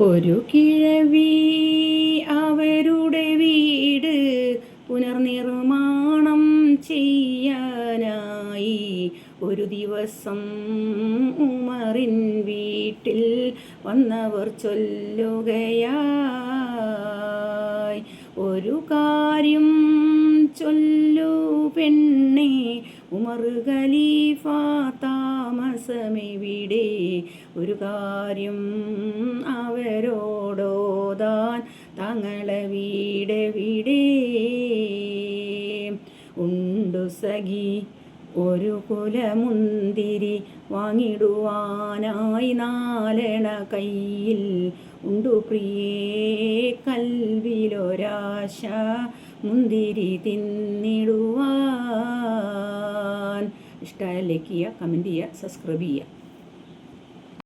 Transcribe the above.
ഒരു കിഴവി അവരുടെ വീട് പുനർനിർമ്മാണം ചെയ്യാനായി ഒരു ദിവസം ഉമറിൻ വീട്ടിൽ വന്നവർ ചൊല്ലുകയായി, ഒരു കാര്യം ചൊല്ലു പെണ്ണേ, ഉമർ ഖലീഫ താമസമെവിടെ? ഒരു കാര്യം അവരോടോതാൻ താങ്കളെ വീടെവിടെ? ഉണ്ടു സഖി ഒരു കുലമുന്തിരി വാങ്ങിടുവാനായി 4 കയ്യിൽ, ഉണ്ടു പ്രിയേ കൽവിലൊരാശ മുന്തിരി തിന്നിടുവാൻ. ഇഷ്ടമായ ലൈക്ക് ചെയ്യുക, കമൻറ്റ് ചെയ്യുക, സബ്സ്ക്രൈബ് ചെയ്യുക.